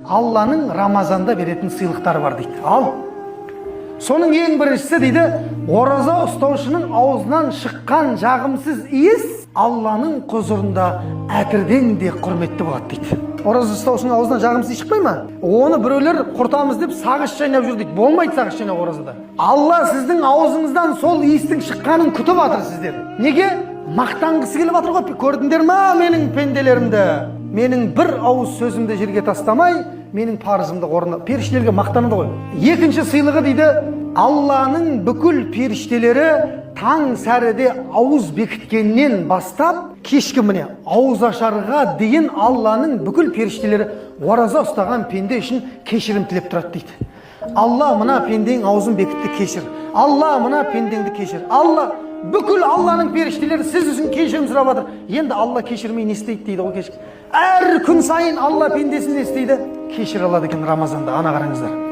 Алланың Рамазанда беретін сыйлықтары бар дейді. Ал соның ең біріншісі дейді, ораза ұстаушының аузынан шыққан жағымсыз иіс Алланың құзырында әкірден де құрметті болады дейді. Ораза ұстаушының аузынан жағымсыз шықпай ма? Оны біреулер құртамыз деп сағыз шайнап жүр дейді. Болмайды сағыз шайнап оразада. Алла сіздің аузыңыздан сол иістің шыққанын күтіп жатыр сіздер. Неге? Мақтанғысы келіп жатыр ғой. Көрдіңдер ма менің пенделерімді? Менің бір ауыз сөзімді жерге тастамай, менің парызымды орындап, періштелерге мақтанады ғой. Екінші сыйлығы дейді, Алланың бүкіл періштелері таң сәріде ауыз бекіткеннен бастап, кешкі міне ауыз ашарға дейін Алланың бүкіл періштелері ораза ұстаған пенде үшін кешірім тілеп тұрады дейді. Алла мына пендең аузын бекітті, кешір. Алла мына пендеңді кешір. Алла бүкіл Алланың періштелері сіз үшін кешірім сұрап жатыр. Енді Алла кешірмей не істейді дейді ғой кешкі. Әр күн сайын Алла пендесін не істейді? Кешір алады екен Рамазанда. Ана қараңыздар.